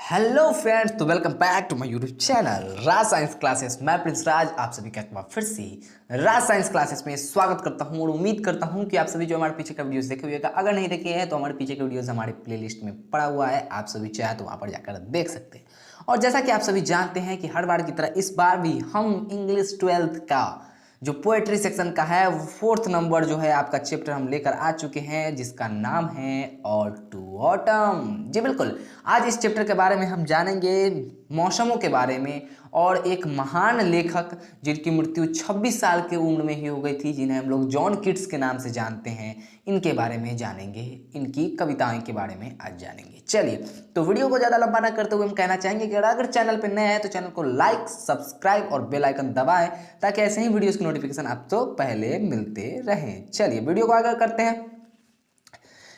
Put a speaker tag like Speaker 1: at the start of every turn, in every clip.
Speaker 1: Hello friends, तो welcome back to my YouTube channel Raj science classes. मैं प्रिंस राज आप सभी का एक बार फिर से राज साइंस क्लासेस में स्वागत करता हूं और उम्मीद करता हूं कि आप सभी जो हमारे पीछे का वीडियोस देखे हुए, अगर नहीं देखे हैं तो हमारे पीछे के वीडियोस हमारे प्लेलिस्ट में पड़ा हुआ है, आप सभी चाहे तो वहां पर जाकर देख सकते हैं। और जैसा कि आप सभी जानते हैं कि हर बार की तरह इस बार भी हम इंग्लिश 12th का जो पोएट्री सेक्शन का है वो 4th नंबर जो है आपका चैप्टर हम लेकर आ चुके हैं, जिसका नाम है ऑड टू ऑटम। जी बिल्कुल, आज इस चैप्टर के बारे में हम जानेंगे मौसमों के बारे में और एक महान लेखक जिनकी मृत्यु 26 साल की उम्र में ही हो गई थी, जिन्हें हम लोग जॉन कीट्स के नाम से जानते हैं, इनके बारे में जानेंगे, इनकी कविताओं के बारे में आज जानेंगे। चलिए, तो वीडियो को ज़्यादा लंबा ना करते हुए हम कहना चाहेंगे कि अगर चैनल पर नए हैं तो चैनल को लाइक, सब्सक्राइब और बेल आइकन दबाएं ताकि ऐसे ही वीडियोस की नोटिफिकेशन आपको पहले मिलते रहें। चलिए वीडियो को आगे करते हैं।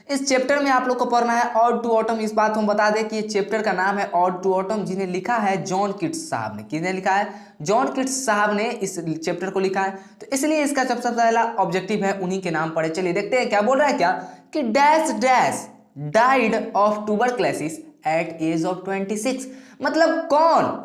Speaker 1: इस चैप्टर में आप लोग को पढ़ना है ऑड टू ऑटम। इस बात को हम बता दें कि ये चैप्टर का नाम है ऑड टू ऑटम, जिन्हें लिखा है जॉन कीट्स साहब ने। किसने लिखा है? जॉन कीट्स साहब ने इस चैप्टर को लिखा है, तो इसलिए इसका सबसे पहला ऑब्जेक्टिव है उन्हीं के नाम पढ़े। चलिए देखते हैं क्या बोल रहा है। क्या कि dash dash died of tuberculosis at age of 26। मतलब कौन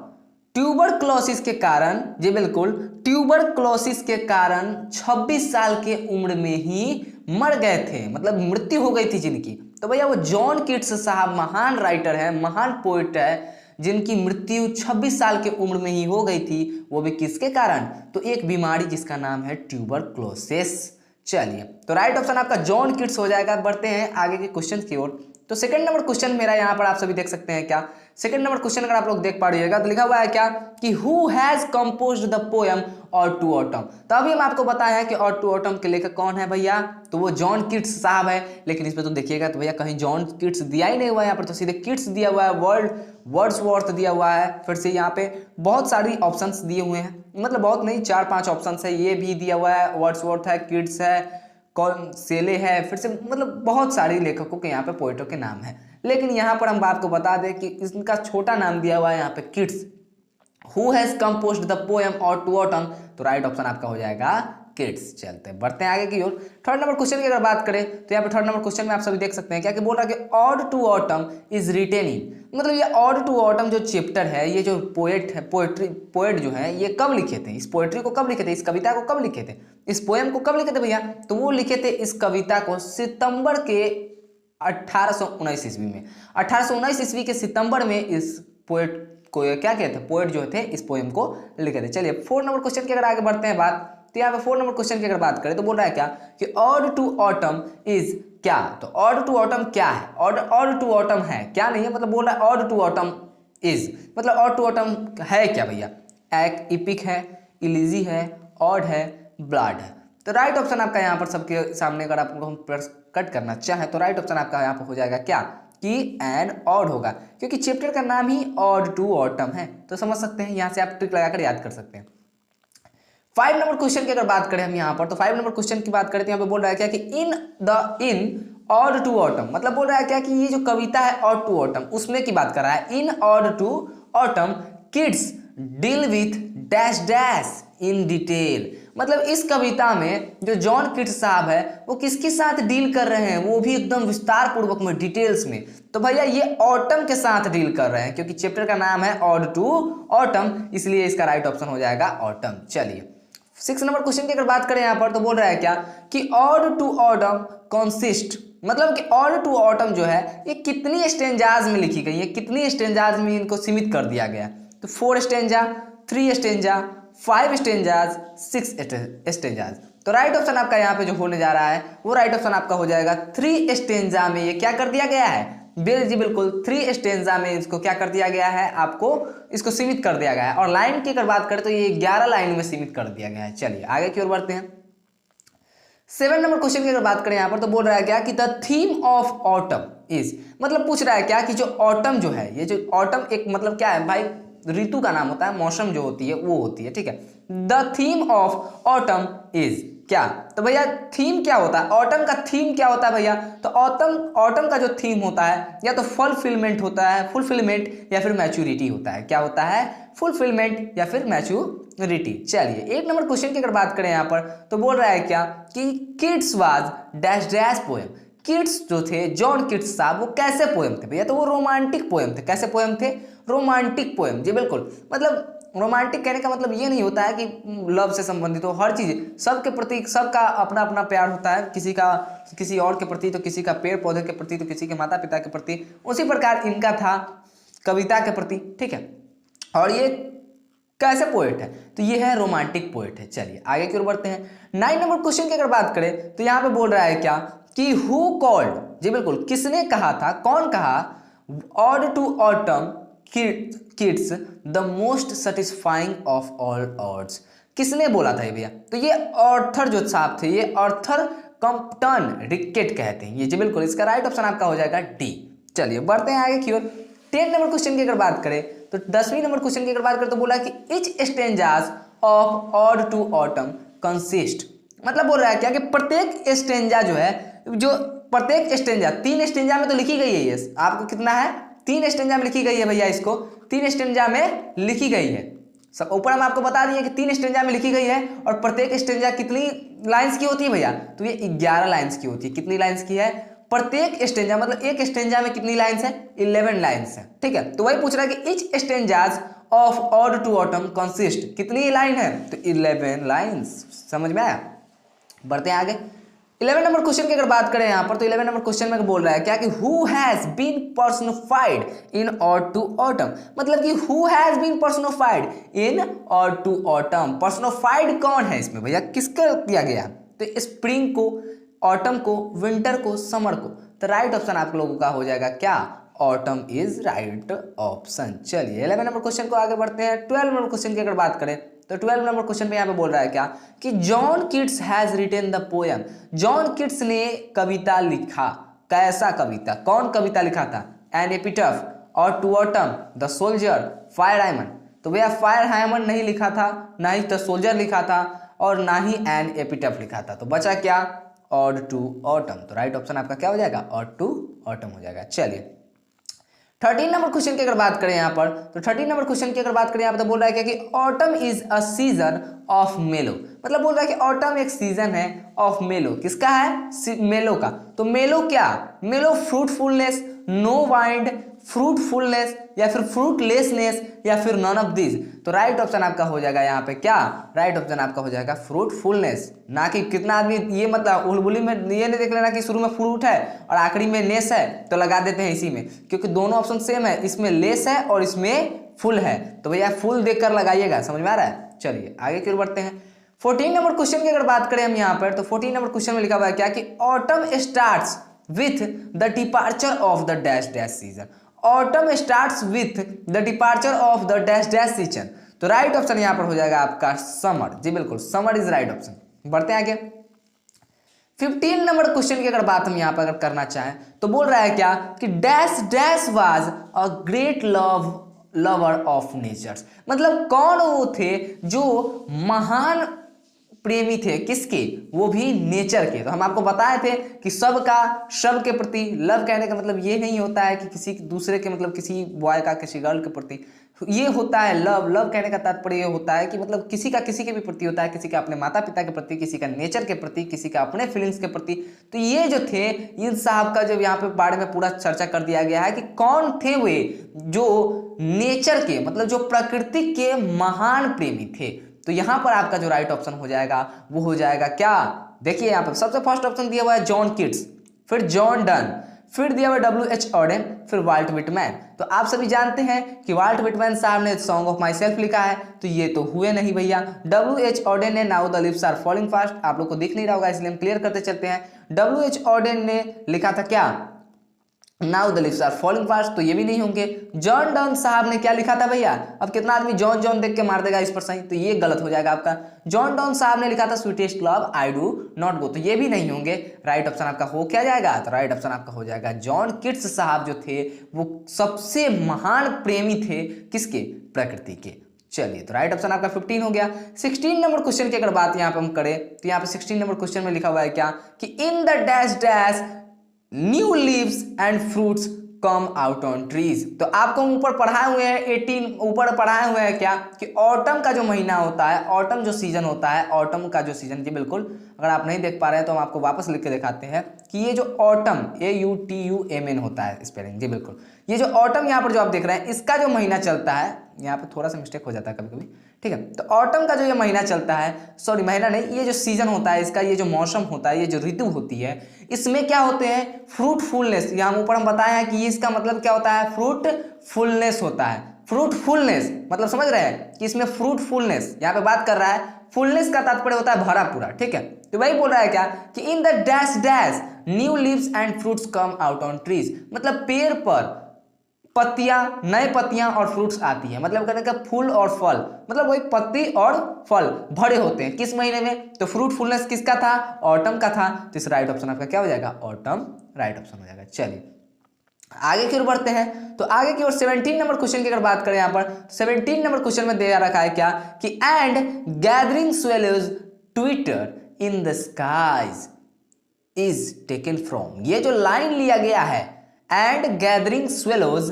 Speaker 1: ट्यूबरक्लोसिस के कारण, जी बिल्कुल, ट्यूबरक्लोसिस के कारण 26 साल के उम्र में ही मर गए थे, मतलब मृत्यु हो गई थी जिनकी। तो भैया वो जॉन कीट्स साहब महान राइटर है, महान पोइट है, जिनकी मृत्यु 26 साल के उम्र में ही हो गई थी। वो भी किसके कारण? तो एक बीमारी जिसका नाम है ट्यूबरक्लोसिस। चलिए, तो राइट ऑप्शन आपका जॉन कीट्स हो जाएगा। बढ़ते हैं आगे के क्वेश्चन की ओर। तो सेकंड नंबर क्वेश्चन मेरा यहाँ पर आप सभी देख सकते हैं। क्या सेकंड नंबर क्वेश्चन अगर आप लोग देख पा रहिएगा तो लिखा हुआ है क्या कि who has composed the poem ode to autumn. तो अभी हम आपको बताया है कि ऑड टू ऑटम के लेखक कौन है भैया, तो वो जॉन कीट्स साहब है। लेकिन इसमें तो देखिएगा तो भैया कहीं जॉन कीट्स दिया ही नहीं हुआ है, यहाँ पर तो सीधे कीट्स दिया हुआ है, वर्ड्सवर्थ दिया हुआ है। फिर से यहाँ पे बहुत सारी ऑप्शंस दिए हुए हैं, मतलब बहुत नहीं, 4-5 ऑप्शंस है। ये भी दिया हुआ है, वर्ड्सवर्थ है, कीट्स है, कौन सेले है, फिर से मतलब बहुत सारे लेखकों के यहाँ पे पोइटों के नाम है। लेकिन यहाँ पर हम आपको बता दें कि इसका छोटा नाम दिया हुआ है यहाँ पे Keats. Who has composed the poem ode to autumn, तो राइट ऑप्शन आपका हो जाएगा किड्स। चलते हैं, बढ़ते हैं आगे की ओर। थर्ड नंबर क्वेश्चन की अगर बात करें तो यहाँ पे थर्ड नंबर क्वेश्चन में आप सभी देख सकते हैं क्या कि बोल रहा है कि ode to autumn is written in. मतलब ये ऑड टू ऑटम जो चैप्टर है, ये जो पोएट है, पोएट जो है, ये कब लिखे थे? इस पोएट्री को कब लिखे थे? इस कविता को कब लिखे थे? इस पोएम को कब लिखे थे भैया? तो वो लिखे थे इस कविता को सितंबर के 1819 ईस्वी में। 1819 ईस्वी के सितंबर में इस पोएट को क्या कहते हैं, पोएट जो थे इस पोएम को लिखे थे। चलिए 4 नंबर क्वेश्चन की अगर आगे बढ़ते हैं बात, तो यहाँ पे 4 नंबर क्वेश्चन की अगर बात करें तो बोल रहा है क्या कि ऑड टू ऑटम इज क्या। तो ऑड टू ऑटम क्या है? ऑड टू ऑटम है क्या नहीं है, मतलब बोल रहा है ऑड टू ऑटम इज, मतलब ऑड टू ऑटम है क्या भैया? एक इपिक है, इलीजी है, ऑड है, ब्लाड है। तो राइट ऑप्शन आपका यहाँ पर सबके सामने अगर आपको हम कट करना चाहें तो राइट ऑप्शन आपका यहाँ पर हो जाएगा क्या कि एंड ऑड होगा, क्योंकि चैप्टर का नाम ही ऑड टू ऑटम है। तो समझ सकते हैं, यहाँ से आप ट्रिक लगाकर याद कर सकते हैं। 5 नंबर क्वेश्चन की अगर बात करें हम यहाँ पर, तो 5 नंबर क्वेश्चन की बात करें तो यहाँ पे बोल रहा है क्या कि इन ऑड टू ऑटम, मतलब बोल रहा है क्या कि ये जो कविता है ऑड टू ऑटम उसमें की बात कर रहा है। In ode to autumn Keats deal with dash dash in detail, मतलब इस कविता में जो जॉन कीट्स साहब है वो किसके साथ डील कर रहे हैं, वो भी एकदम विस्तार पूर्वक में, डिटेल्स में। तो भैया ये ऑटम के साथ डील कर रहे हैं, क्योंकि चैप्टर का नाम है ऑड टू ऑटम, इसलिए इसका राइट ऑप्शन हो जाएगा ऑटम। चलिए 6 नंबर क्वेश्चन की अगर बात करें यहाँ पर तो बोल रहा है क्या कि ऑड टू ऑटम कॉन्सिस्ट, मतलब कि ऑड टू ऑटम जो है ये कितनी स्टेंजाज में लिखी गई है, कितनी स्टेंजाज में इनको सीमित कर दिया गया। तो 4 स्टेंजा, 3 स्टेंजा, 5 स्टेंजाज, 6 स्टेंजाज। तो राइट ऑप्शन आपका यहाँ पे जो होने जा रहा है वो राइट ऑप्शन आपका हो जाएगा 3 स्टेंजा में ये क्या कर दिया गया है, जी बिल्कुल 3 स्टेंजा में इसको क्या कर दिया गया है, आपको इसको सीमित कर दिया गया है। और लाइन की अगर बात करें तो ये 11 लाइन में सीमित कर दिया गया है। चलिए आगे की ओर बढ़ते हैं। 7 नंबर क्वेश्चन की अगर बात करें यहाँ पर तो बोल रहा है क्या कि the theme of autumn is, मतलब पूछ रहा है क्या कि जो ऑटम जो है, ये जो ऑटम एक मतलब क्या है भाई, ऋतु का नाम होता है, मौसम जो होती है वो होती है, ठीक है। The theme of autumn is क्या, तो भैया थीम क्या होता है, ऑटम का थीम क्या होता है भैया? तो ऑटम का जो थीम होता है या तो फुलफिलमेंट होता है, फुलफिलमेंट या फिर मैच्योरिटी होता है। क्या होता है? फुलफिलमेंट या फिर मैच्योरिटी। चलिए 8 नंबर क्वेश्चन की अगर बात करें यहाँ पर तो बोल रहा है क्या कि Keats was dash dash poem, Keats जो थे, जॉन किट्स साहब, वो कैसे पोएम थे भैया? तो वो रोमांटिक पोएम थे। कैसे पोएम थे? Romantic poem. जी बिल्कुल। मतलब रोमांटिक कहने का मतलब ये नहीं होता है कि लव से संबंधित हो, हर चीज सबके प्रति, सबका अपना अपना प्यार होता है, किसी का किसी और के प्रति, तो किसी का पेड़ पौधे के प्रति, तो किसी के माता पिता के प्रति। उसी प्रकार इनका था कविता के प्रति, ठीक है। और ये कैसे पोएट है? तो ये है रोमांटिक पोएट है। चलिए आगे की ओर बढ़ते हैं। 9 नंबर क्वेश्चन की अगर बात करें तो यहाँ पे बोल रहा है क्या कि हु कॉल्ड, जी बिल्कुल, किसने कहा था, कौन कहा, ode to autumn Keats the most satisfying of all odes. किसने बोला था ये भैया? तो ये ऑर्थर जो साहब थे, ये ऑर्थर कॉम्पटन रिकेट कहते हैं ये। जी बिल्कुल, इसका राइट ऑप्शन आपका हो जाएगा डी। चलिए बढ़ते हैं आगे की ओर। 10 नंबर क्वेश्चन की अगर बात करें तो 10वीं नंबर क्वेश्चन की अगर बात करें तो बोला कि each stanzas of ode to autumn consist. मतलब बोल रहा है क्या कि प्रत्येक स्टेंजा जो है, जो प्रत्येक स्टेंजा, 3 स्टेंजा में तो लिखी गई है ये, आपको कितना है, 3 स्टेंजा में लिखी गई है भैया, इसको 3 स्टेंजा में लिखी गई है। सब ऊपर हम आपको बता दिए कि 3 स्टेंजा में लिखी गई है और प्रत्येक स्टेंजा कितनी लाइंस की होती है भैया? तो ये 11 लाइंस की होती है। कितनी लाइंस की है? प्रत्येक स्टेंजा, मतलब एक स्टेंजा में कितनी लाइंस है? 11 लाइंस है, ठीक है। तो वही पूछ रहा है कि each stanzas of ode to autumn consist, कितनी लाइन है? तो 11 लाइंस। समझ में आया? बढ़ते हैं आगे। 11 नंबर क्वेश्चन की अगर बात करें यहाँ पर तो 11 नंबर क्वेश्चन में बोल रहा है क्या कि who has been personified in ode to autumn. मतलब कि who has been personified in ode to autumn. Personified कौन है इसमें भैया? किसका किया गया? तो स्प्रिंग को, ऑटम को, विंटर को, समर को। तो राइट ऑप्शन आप लोगों का हो जाएगा क्या? Autumn is right option. चलिए 11 नंबर क्वेश्चन को आगे बढ़ते हैं। 12 नंबर क्वेश्चन की अगर बात करें तो 12 नंबर क्वेश्चन पे यहाँ पे बोल रहा है क्या कि John Keats has written the poem. John Keats ने कविता लिखा। कैसा कविता? कौन कविता लिखा था? An epitaph, ode to autumn, the soldier, fire hymn. तो भैया फायर हाइमन नहीं लिखा था, ना ही द सोल्जर लिखा था, और ना ही एन एपिटफ लिखा था। तो बचा क्या? Ode to autumn. तो राइट ऑप्शन आपका क्या हो जाएगा? ऑड टू ऑटम हो जाएगा। चलिए 13 नंबर क्वेश्चन की अगर बात करें यहाँ पर तो 13 नंबर क्वेश्चन की अगर बात करें यहाँ पर तो बोल रहा है क्या कि autumn is a season of मेलो। मतलब बोल रहा है कि ऑटम एक सीजन है ऑफ मेलो। किसका है? मेलो का। तो मेलो क्या? मेलो फ्रूटफुलनेस, नो वाइंड, फ्रूटफुलनेस, या फिर फ्रूटलेसनेस, या फिर नॉन ऑफ दिस। तो राइट ऑप्शन आपका हो जाएगा यहाँ पे क्या? राइट ऑप्शन आपका हो जाएगा फ्रूटफुलनेस। ना कि कितना आदमी, ये मतलब उलबुली में ये नहीं देख लेना कि शुरू में फ्रूट है और आखिरी में नेस है तो लगा देते हैं इसी में, क्योंकि दोनों ऑप्शन सेम है, इसमें लेस है और इसमें फुल है। तो भैया फुल देखकर लगाइएगा। समझ में आ रहा है? चलिए आगे की ओर बढ़ते हैं। 14 नंबर क्वेश्चन की अगर बात करें हम यहाँ पर तो 14 नंबर क्वेश्चन में लिखा हुआ है क्या कि autumn starts with the departure of the dash dash season. Autumn starts with the departure of the dash dash season. तो राइट ऑप्शन यहाँ पर हो जाएगा आपका समर। जी बिल्कुल, समर इज राइट ऑप्शन। बढ़ते हैं आगे। 15 नंबर क्वेश्चन की अगर बात हम यहाँ पर अगर करना चाहें तो बोल रहा है क्या कि dash dash was a great lover of natures. मतलब कौन वो थे जो महान प्रेमी थे? किसके? वो भी नेचर के। तो हम आपको बताए थे कि सबका, सब के प्रति लव कहने का मतलब ये नहीं होता है कि किसी दूसरे के, मतलब किसी बॉय का किसी गर्ल के प्रति, ये होता है लव। लव कहने का तात्पर्य ये होता है कि मतलब किसी का किसी के भी प्रति होता है, किसी का अपने माता पिता के प्रति, किसी का नेचर के प्रति, किसी का अपने फीलिंग्स के प्रति। तो ये जो थे, इन साहब का जब यहाँ पे बारे में पूरा चर्चा कर दिया गया है कि कौन थे वे जो नेचर के, मतलब जो प्रकृति के महान प्रेमी थे। तो यहां पर आपका जो राइट ऑप्शन हो जाएगा वो हो जाएगा क्या? देखिए यहां पर सबसे फर्स्ट ऑप्शन दिया हुआ है जॉन किट्स, फिर जॉन डन, फिर दिया हुआ W.H. ऑडेन, फिर वाल्ट विटमैन। तो आप सभी जानते हैं कि वाल्ट विटमैन साहब ने सॉन्ग ऑफ माई सेल्फ लिखा है, तो ये तो हुए नहीं भैया। W.H. ऑडेन ने now the leaves are falling fast, आप लोग को दिख नहीं रहा होगा इसलिए हम क्लियर करते चलते हैं। W.H. ऑडेन ने लिखा था क्या? Now the leaves are falling fast, तो ये भी नहीं होंगे। जॉन डन साहब ने क्या लिखा था भैया? अब कितना आदमी जॉन जॉन देख के मार देगा इस पर सही, तो ये गलत हो जाएगा आपका। जॉन डन साहब ने लिखा था sweetest love I do not गो, तो ये भी नहीं होंगे। राइट ऑप्शन आपका हो क्या जाएगा? तो राइट ऑप्शन आपका हो जाएगा जॉन किट्स साहब जो थे वो सबसे महान प्रेमी थे किसके? प्रकृति के। चलिए तो राइट ऑप्शन आपका 15 हो गया। 16 नंबर क्वेश्चन की अगर बात यहाँ पे हम करें तो यहाँ पे 16 नंबर क्वेश्चन में लिखा हुआ है क्या कि in the dash dash new leaves and fruits come out on trees. तो आपको हम ऊपर पढ़ाए हुए हैं 18 ऊपर पढ़ाए हुए हैं क्या कि ऑटम का जो महीना होता है, ऑटम जो सीजन होता है, ऑटम का जो सीजन, जी बिल्कुल, अगर आप नहीं देख पा रहे हैं तो हम आपको वापस लिख के दिखाते हैं कि ये जो ऑटम AUTUMN होता है स्पेलिंग, जी बिल्कुल, ये जो ऑटम यहाँ पर जो आप देख रहे हैं इसका जो महीना चलता है, यहाँ पे थोड़ा सा मिस्टेक हो जाता है कभी कभी, ठीक है। तो ऑटम का जो ये महीना चलता है, सॉरी महीना नहीं, ये जो सीजन होता है इसका, ये जो मौसम होता है, ये जो ऋतु होती है, इसमें क्या होते हैं फ्रूटफुलनेस। यहाँ ऊपर हम बताए हैं कि ये इसका मतलब क्या होता है, फ्रूटफुलनेस होता है। फ्रूटफुलनेस मतलब समझ रहे हैं कि इसमें फ्रूटफुलनेस यहाँ पे बात कर रहा है, फुलनेस का तात्पर्य होता है भरा पूरा, ठीक है। तो वही बोल रहा है क्या कि in the dash dash new leaves and fruits come out on trees, मतलब पेड़ पर पत्तियां, नए पत्तियां और फ्रूट्स आती है, मतलब कहने का फूल और फल, मतलब वही पत्ती और फल भरे होते हैं किस महीने में, तो फ्रूटफुलनेस किसका था, ऑटम का था। तो इस राइट ऑप्शन आपका क्या हो जाएगा, ऑटम राइट ऑप्शन हो जाएगा। चलिए आगे की ओर बढ़ते हैं। तो आगे की ओर 17 नंबर क्वेश्चन की अगर बात करें, यहाँ पर 17 नंबर क्वेश्चन में दे रखा है क्या कि and gathering swallows twitter in the skies is taken from, ये जो लाइन लिया गया है and gathering swallows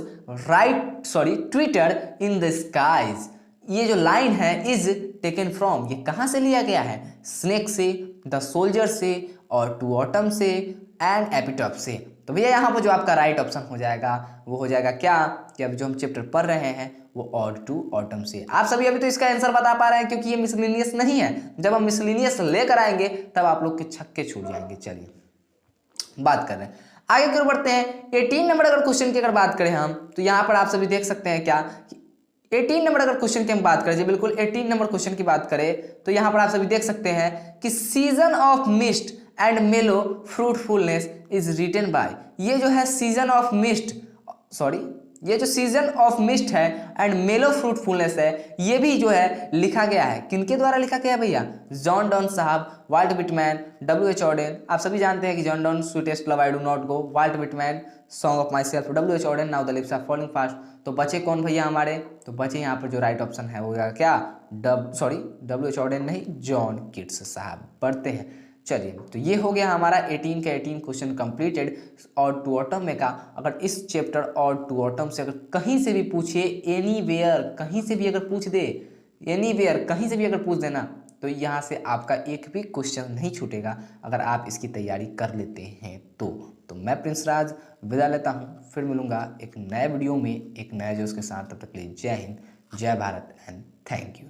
Speaker 1: twitter in the skies, ये जो लाइन है इज टेकन फ्रॉम, ये कहां से लिया गया है, स्नेक से, द सोल्जर से और टू ऑटम से एंड एपिटॉप से। तो भैया यहाँ पर जो आपका राइट ऑप्शन हो जाएगा वो हो जाएगा क्या कि अब जो हम चैप्टर पढ़ रहे हैं वो ऑड टू ऑटम से। आप सभी अभी तो इसका आंसर बता पा रहे हैं क्योंकि ये मिसलिनियस नहीं है, जब हम मिसलिनियस लेकर आएंगे तब आप लोग के छक्के छूट जाएंगे। चलिए बात कर रहे हैं आगे की ओर बढ़ते हैं। 18 नंबर अगर क्वेश्चन की अगर बात करें हम, तो यहाँ पर आप सभी देख सकते हैं क्या 18 नंबर अगर क्वेश्चन की हम बात करें, जी बिल्कुल 18 नंबर क्वेश्चन की बात करें तो यहाँ पर आप सभी देख सकते हैं कि सीजन ऑफ मिस्ट एंड मेलो फ्रूटफुलनेस इज रिटन बाय, ये जो है सीजन ऑफ मिस्ट, सॉरी ये जो सीजन ऑफ मिस्ट है एंड मेलो फ्रूटफुलनेस है, ये भी जो है लिखा गया है, किनके द्वारा लिखा गया है भैया, जॉन डॉन साहब, वाल्ट विटमैन, W.H. ऑडेन। आप सभी जानते हैं कि John Donne sweetest love I do not go, Walt Whitman song of myself, W.H. Auden now the lips are falling fast. तो बचे कौन भैया हमारे, तो बचे यहाँ पर जो राइट ऑप्शन है वो क्या W.H. ऑडेन नहीं, जॉन किट्स साहब। पढ़ते हैं। चलिए तो ये हो गया हमारा 18 का 18 क्वेश्चन कंप्लीटेड और टू ऑटम में का। अगर इस चैप्टर और टू ऑटम से अगर कहीं से भी पूछे, एनीवेयर कहीं से भी अगर पूछ दे, एनीवेयर कहीं से भी अगर पूछ देना, तो यहाँ से आपका एक भी क्वेश्चन नहीं छूटेगा अगर आप इसकी तैयारी कर लेते हैं तो मैं प्रिंस राज विदा लेता हूँ, फिर मिलूंगा एक नए वीडियो में एक नए जोश के साथ। तब तक के लिए जय हिंद, जय भारत एंड थैंक यू।